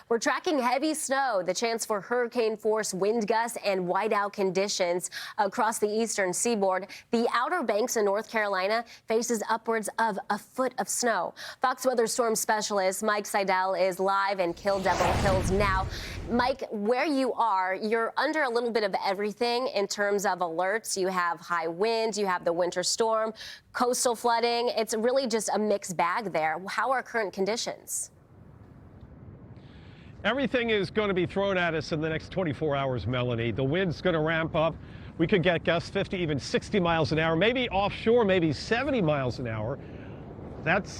We're tracking heavy snow, the chance for hurricane-force wind gusts and whiteout conditions across the eastern seaboard. The Outer Banks in North Carolina faces upwards of a foot of snow. Fox Weather storm specialist Mike Seidel is live in Kill Devil Hills now. Mike, where you are, you're under a little bit of everything in terms of alerts. You have high winds, you have the winter storm, coastal flooding. It's really just a mixed bag there. How are current conditions? Everything is going to be thrown at us in the next 24 hours, Melanie. The wind's going to ramp up. We could get gusts 50, even 60 miles an hour, maybe offshore, maybe 70 miles an hour. That's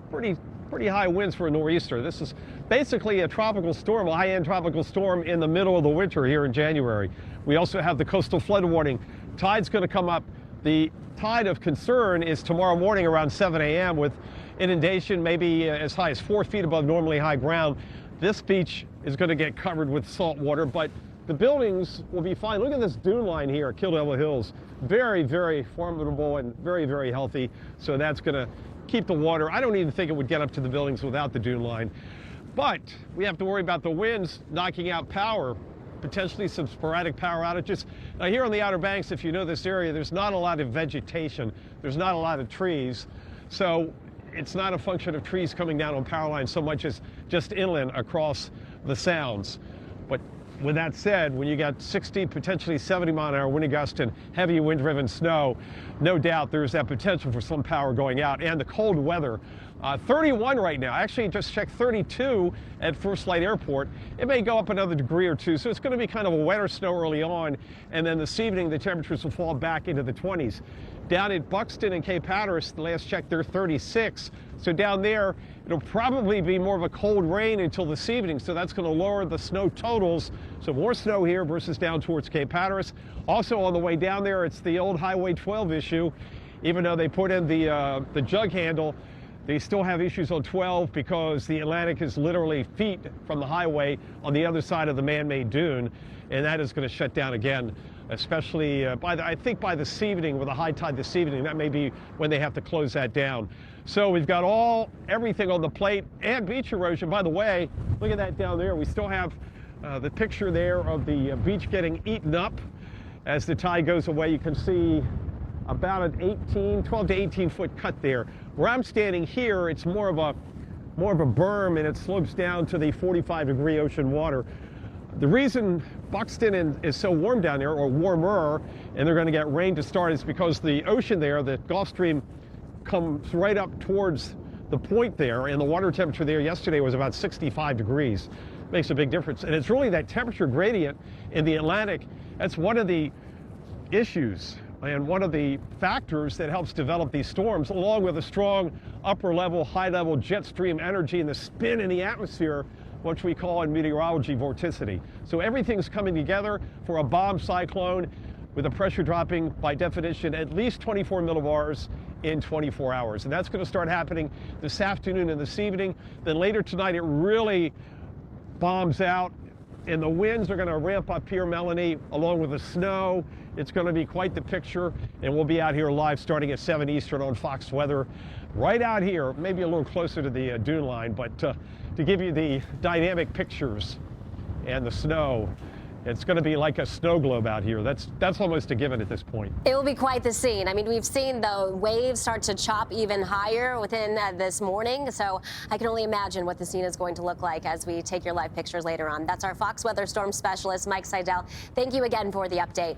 pretty high winds for a nor'easter. This is basically a tropical storm, a high-end tropical storm in the middle of the winter here in January. We also have the coastal flood warning. Tide's going to come up. The tide of concern is tomorrow morning around 7 a.m. with inundation maybe as high as 4 feet above normally high ground. This beach is going to get covered with salt water, but the buildings will be fine. Look at this dune line here at Kill Devil Hills. Very, very formidable and very, very healthy. So that's going to keep the water. I don't even think it would get up to the buildings without the dune line. But we have to worry about the winds knocking out power, potentially some sporadic power outages. Now here on the Outer Banks, if you know this area, there's not a lot of vegetation. There's not a lot of trees. So it's not a function of trees coming down on power lines so much as just inland across the sounds. But with that said, when you got 60, potentially 70 mile an hour wind gusts and heavy wind-driven snow, no doubt there's that potential for some power going out. And the cold weather, 31 right now. Actually, just checked 32 at First Light Airport. It may go up another degree or two, so it's going to be kind of a wetter snow early on. And then this evening, the temperatures will fall back into the 20s. Down at Buxton and Cape Hatteras, the last check, they're 36. So down there, it'll probably be more of a cold rain until this evening. So that's going to lower the snow totals. So more snow here versus down towards Cape Hatteras. Also on the way down there, it's the old Highway 12 issue. Even though they put in the jug handle, they still have issues on 12 because the Atlantic is literally feet from the highway on the other side of the man-made dune. And that is going to shut down again, especially I think by this evening, with a high tide this evening. That may be when they have to close that down. So we've got everything on the plate and beach erosion. By the way, look at that down there. We still have the picture there of the beach getting eaten up as the tide goes away. You can see about an 12 to 18 foot cut there. Where I'm standing here, it's more of a berm, and it slopes down to the 45-degree ocean water. The reason Buxton is so warm down there, or warmer, and they're going to get rain to start, is because the ocean there, the Gulf Stream, comes right up towards the point there, and the water temperature there yesterday was about 65 degrees. Makes a big difference. And it's really that temperature gradient in the Atlantic. That's one of the issues and one of the factors that helps develop these storms, along with a strong upper-level, high-level jet stream energy and the spin in the atmosphere, which we call in meteorology vorticity. So everything's coming together for a bomb cyclone with the pressure dropping, by definition, at least 24 millibars in 24 hours. And that's going to start happening this afternoon and this evening. Then later tonight, it really bombs out, and the winds are going to ramp up here, Melanie, along with the snow. It's going to be quite the picture, and we'll be out here live starting at 7 Eastern on Fox Weather, right out here, maybe a little closer to the dune line, but to give you the dynamic pictures and the snow. It's going to be like a snow globe out here. That's almost a given at this point. It will be quite the scene. I mean, we've seen the waves start to chop even higher within this morning. So I can only imagine what the scene is going to look like as we take your live pictures later on. That's our Fox Weather storm specialist, Mike Seidel. Thank you again for the update.